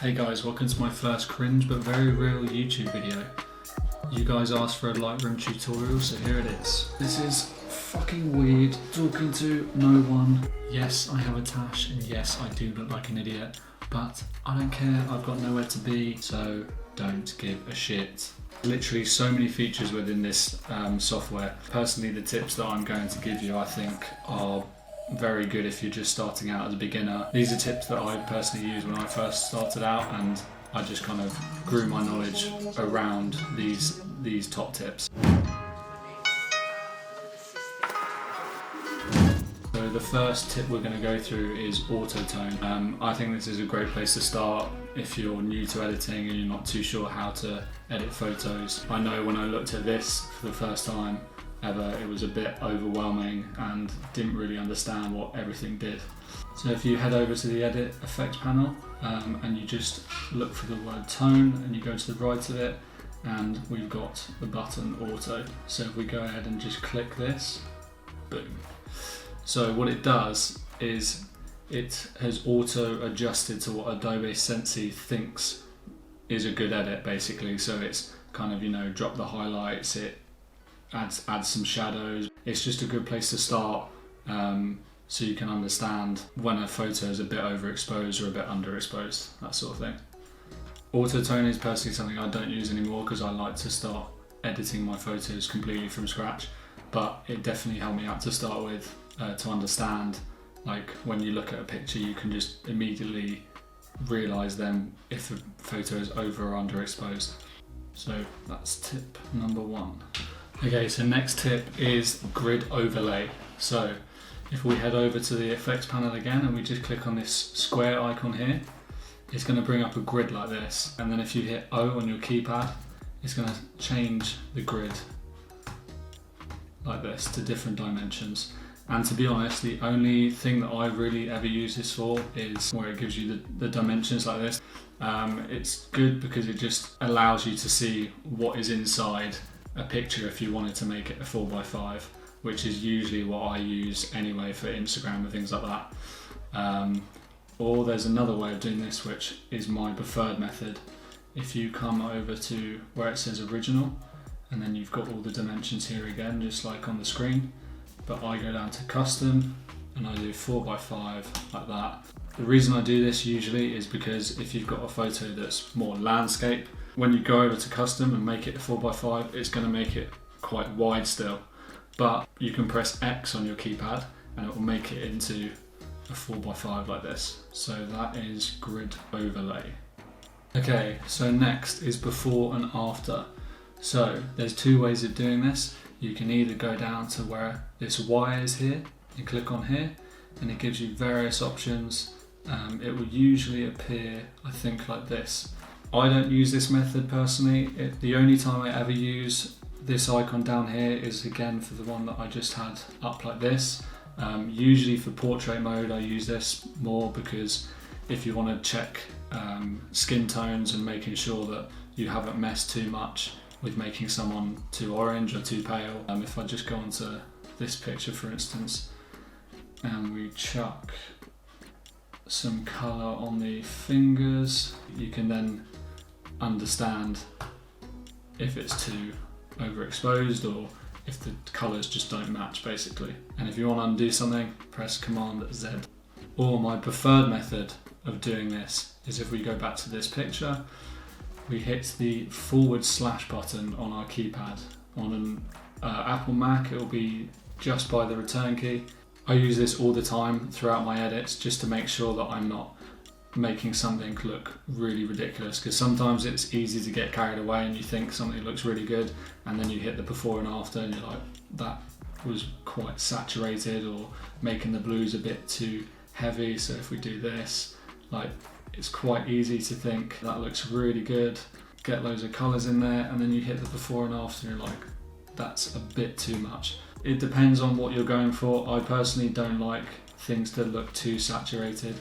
Hey guys, welcome to my first cringe but very real YouTube video. You guys asked for a Lightroom tutorial, so here it is. This is fucking weird, talking to no one. Yes, I have a tash, and yes, I do look like an idiot, but I don't care, I've got nowhere to be, so don't give a shit. Literally so many features within this software. Personally, the tips that I'm going to give you, I think, are very good if you're just starting out as a beginner. These are tips that I personally used when I first started out, and I just kind of grew my knowledge around these top tips. So the first tip we're going to go through is auto-tone. I think this is a great place to start if you're new to editing and you're not too sure how to edit photos. I know when I looked at this for the first time ever, it was a bit overwhelming and didn't really understand what everything did. So if you head over to the edit effects panel and you just look for the word tone and you go to the right of it, and we've got the button auto. So if we go ahead and just click this, boom. So what it does is it has auto adjusted to what Adobe Sensei thinks is a good edit, basically. So it's kind of, you know, drop the highlights, it adds some shadows. It's just a good place to start so you can understand when a photo is a bit overexposed or a bit underexposed, that sort of thing. Auto-tone is personally something I don't use anymore because I like to start editing my photos completely from scratch, but it definitely helped me out to start with to understand, like, when you look at a picture you can just immediately realise then if a photo is over or underexposed. So that's tip number one. Okay, so next tip is grid overlay. So if we head over to the effects panel again and we just click on this square icon here, it's going to bring up a grid like this, and then if you hit O on your keypad, it's going to change the grid like this to different dimensions. And to be honest, the only thing that I really ever use this for is where it gives you the dimensions like this. It's good because it just allows you to see what is inside a picture if you wanted to make it a 4x5, which is usually what I use anyway for Instagram and things like that. Or there's another way of doing this, which is my preferred method. If you come over to where it says original, and then you've got all the dimensions here again, just like on the screen, but I go down to custom and I do 4x5 like that. The reason I do this usually is because if you've got a photo that's more landscape, when you go over to custom and make it a 4x5, it's going to make it quite wide still, but you can press X on your keypad and it will make it into a 4x5 like this. So that is grid overlay. Okay, so next is before and after. So there's two ways of doing this. You can either go down to where this Y is here and click on here, and it gives you various options. It will usually appear, I think, like this. I don't use this method personally. The only time I ever use this icon down here is again for the one that I just had up like this. Usually for portrait mode I use this more because if you want to check skin tones and making sure that you haven't messed too much with making someone too orange or too pale. If I just go onto this picture for instance and we chuck some colour on the fingers, you can then understand if it's too overexposed or if the colours just don't match, basically. And if you want to undo something, press Command Z. Or my preferred method of doing this is if we go back to this picture, we hit the / button on our keypad. On an Apple Mac, it will be just by the return key. I use this all the time throughout my edits just to make sure that I'm not making something look really ridiculous, because sometimes it's easy to get carried away and you think something looks really good and then you hit the before and after and you're like, that was quite saturated or making the blues a bit too heavy. So if we do this, like, it's quite easy to think that looks really good, get loads of colours in there, and then you hit the before and after and you're like, that's a bit too much. It depends on what you're going for. I personally don't like things to look too saturated.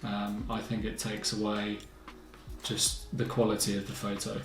I think it takes away just the quality of the photo.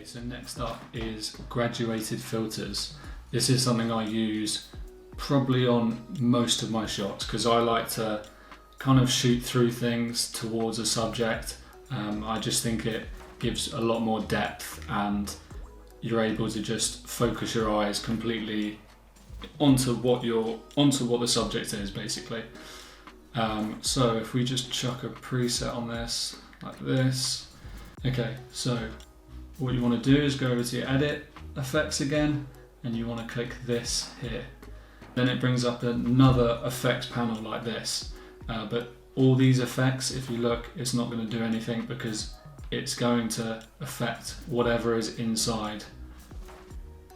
So next up is graduated filters. This is something I use probably on most of my shots, because I like to kind of shoot through things towards a subject. I just think it gives a lot more depth, and you're able to just focus your eyes completely onto what the subject is, basically. So if we just chuck a preset on this like this. Okay, so what you want to do is go over to your edit effects again, and you want to click this here. Then it brings up another effects panel like this, but all these effects, if you look, it's not going to do anything because it's going to affect whatever is inside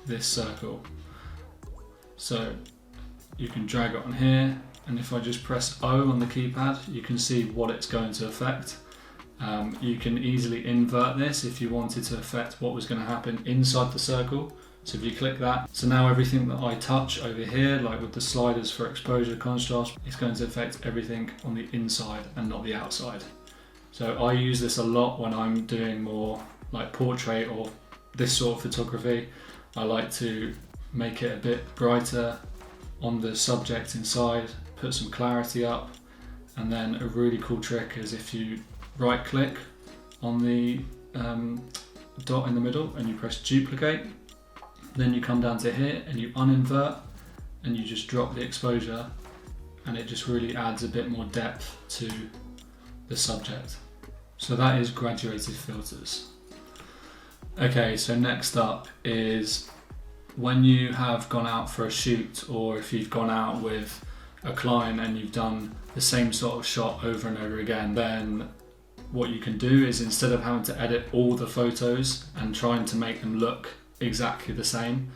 this circle. So you can drag it on here, and if I just press O on the keypad, you can see what it's going to affect. You can easily invert this if you wanted to affect what was going to happen inside the circle. So if you click that, so now everything that I touch over here, like with the sliders for exposure, contrast, it's going to affect everything on the inside and not the outside. So I use this a lot when I'm doing more like portrait or this sort of photography. I like to make it a bit brighter on the subject inside, put some clarity up, and then a really cool trick is if you right click on the dot in the middle and you press duplicate, then you come down to here and you uninvert and you just drop the exposure, and it just really adds a bit more depth to the subject. So that is graduated filters. Okay, so next up is when you have gone out for a shoot, or if you've gone out with a client and you've done the same sort of shot over and over again, then what you can do is, instead of having to edit all the photos and trying to make them look exactly the same,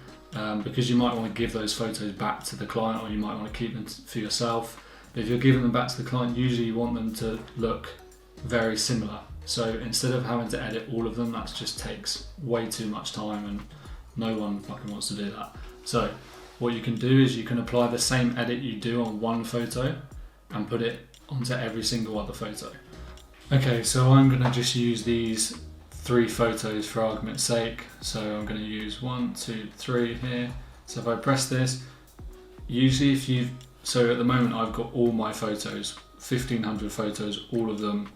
because you might want to give those photos back to the client, or you might want to keep them for yourself. But if you're giving them back to the client, usually you want them to look very similar. So instead of having to edit all of them, that just takes way too much time, and no one fucking wants to do that. So what you can do is you can apply the same edit you do on one photo and put it onto every single other photo. Okay, so I'm going to just use these 3 photos for argument's sake. So I'm going to use 1, 2, 3 here. So if I press this, usually so at the moment I've got all my photos, 1500 photos, all of them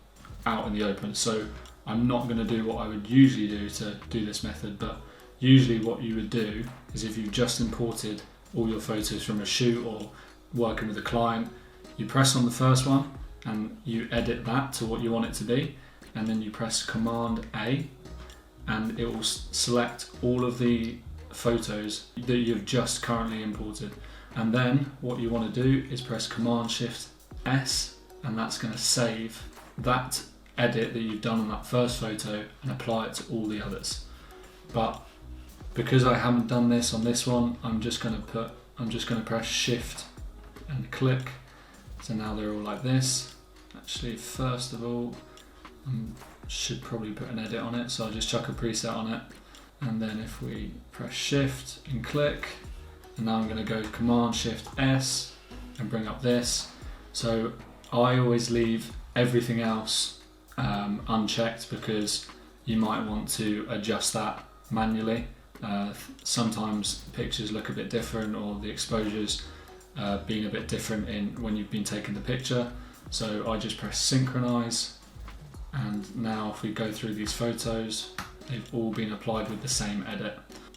out in the open. So I'm not going to do what I would usually do to do this method, but usually what you would do is, if you've just imported all your photos from a shoot or working with a client, you press on the first one and you edit that to what you want it to be, and then you press Command A and it will select all of the photos that you've just currently imported. And then what you want to do is press Command Shift S, and that's going to save that edit that you've done on that first photo and apply it to all the others. But because I haven't done this on this one, I'm just going to press Shift and click. So now they're all like this. Actually, first of all, I should probably put an edit on it, so I'll just chuck a preset on it. And then if we press Shift and click, and now I'm going to go Command Shift S and bring up this. So I always leave everything else unchecked, because you might want to adjust that manually. Sometimes pictures look a bit different, or the exposures being a bit different when you've been taking the picture. So I just press synchronize, and now if we go through these photos, they've all been applied with the same edit.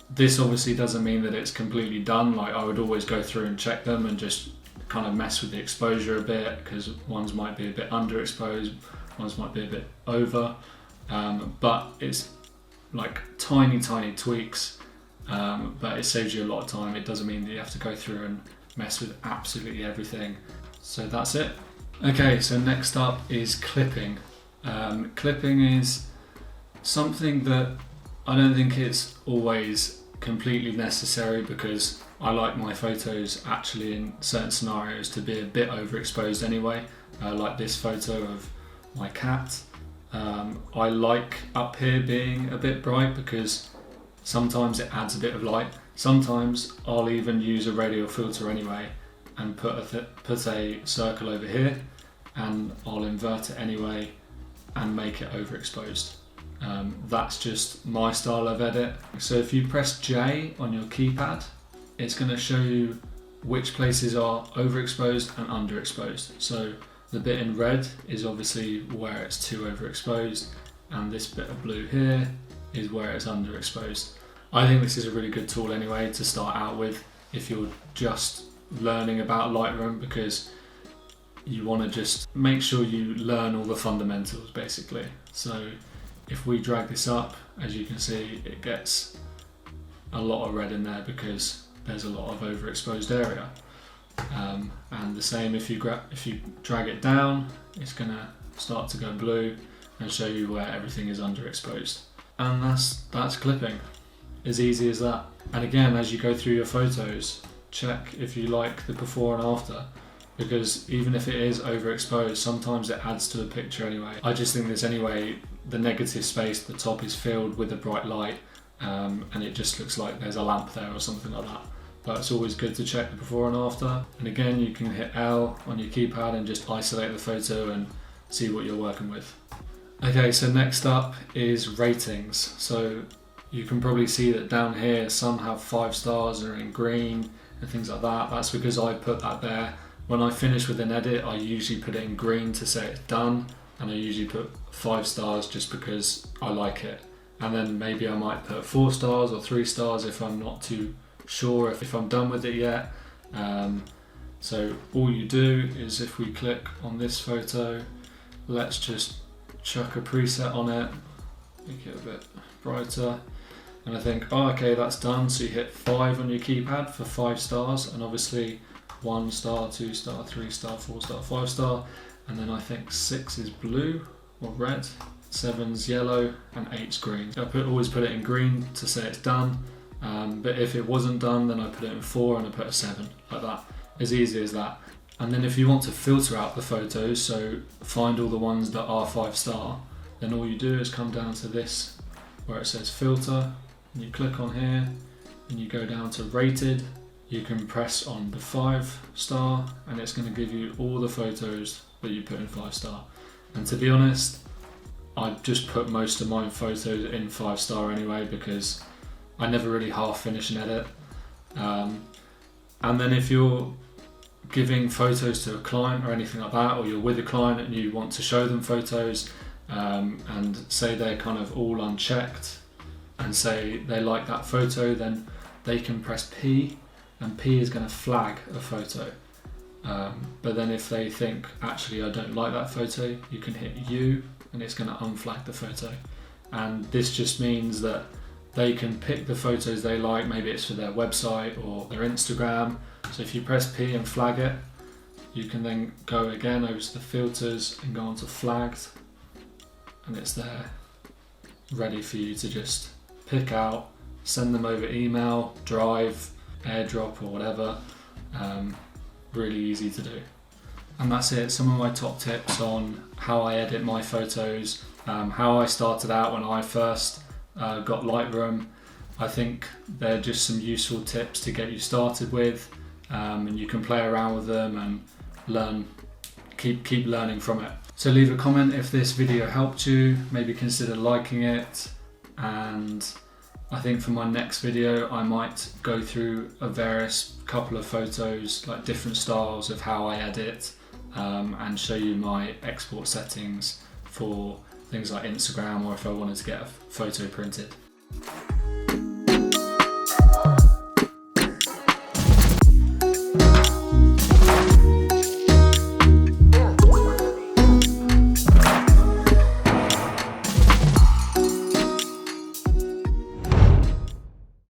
This obviously doesn't mean that it's completely done. Like, I would always go through and check them and just kind of mess with the exposure a bit, because ones might be a bit underexposed, ones might be a bit over, but it's like tiny tweaks, but it saves you a lot of time. It doesn't mean that you have to go through and mess with absolutely everything. So that's it. Okay, so next up is clipping. Clipping is something that I don't think it's always completely necessary, because I like my photos actually in certain scenarios to be a bit overexposed anyway, like this photo of my cat. I like up here being a bit bright, because sometimes it adds a bit of light. Sometimes I'll even use a radial filter anyway and put a circle over here, and I'll invert it anyway and make it overexposed. That's just my style of edit. So if you press J on your keypad, it's going to show you which places are overexposed and underexposed. So the bit in red is obviously where it's too overexposed, and this bit of blue here is where it's underexposed. I think this is a really good tool anyway to start out with if you're just learning about Lightroom, because you want to just make sure you learn all the fundamentals basically. So if we drag this up, as you can see, it gets a lot of red in there because there's a lot of overexposed area. And the same if you drag it down, it's going to start to go blue and show you where everything is underexposed. And that's clipping. As easy as that. And again, as you go through your photos, check if you like the before and after, because even if it is overexposed, sometimes it adds to the picture anyway. I just think this anyway, the negative space at the top is filled with a bright light, and it just looks like there's a lamp there or something like that. But it's always good to check the before and after. And again, you can hit L on your keypad and just isolate the photo and see what you're working with. Okay, so next up is ratings. So you can probably see that down here some have 5 stars and are in green and things like that. That's because I put that there. When I finish with an edit, I usually put it in green to say it's done, and I usually put 5 stars just because I like it. And then maybe I might put 4 stars or 3 stars if I'm not too sure if I'm done with it yet. So all you do is, if we click on this photo, let's just chuck a preset on it, make it a bit brighter, and I think, oh okay, that's done. So you hit 5 on your keypad for 5 stars, and obviously 1 star, 2 star, 3 star, 4 star, 5 star, and then I think 6 is blue or red, 7's yellow, and 8's green. I always put it in green to say it's done, but if it wasn't done, then I put it in 4 and I put a 7, like that. As easy as that. And then if you want to filter out the photos, so find all the ones that are 5 star, then all you do is come down to this where it says filter, and you click on here and you go down to rated. You can press on the 5 star and it's going to give you all the photos that you put in 5 star. And to be honest, I just put most of my photos in 5 star anyway, because I never really half finish an edit. And then if you're giving photos to a client or anything like that, or you're with a client and you want to show them photos, and say they're kind of all unchecked and say they like that photo, then they can press P, and P is going to flag a photo. But then if they think, actually I don't like that photo, you can hit U and it's going to unflag the photo. And this just means that they can pick the photos they like, maybe it's for their website or their Instagram. So if you press P and flag it, you can then go again over to the filters and go on to flagged, and it's there ready for you to just pick out, send them over email, Drive, AirDrop or whatever. Really easy to do. And that's it, some of my top tips on how I edit my photos, how I started out when I first got Lightroom. I think they're just some useful tips to get you started with, and you can play around with them and learn, keep learning from it. So leave a comment if this video helped you, maybe consider liking it, and I think for my next video I might go through a couple of photos, like different styles of how I edit, and show you my export settings for things like Instagram, or if I wanted to get a photo printed.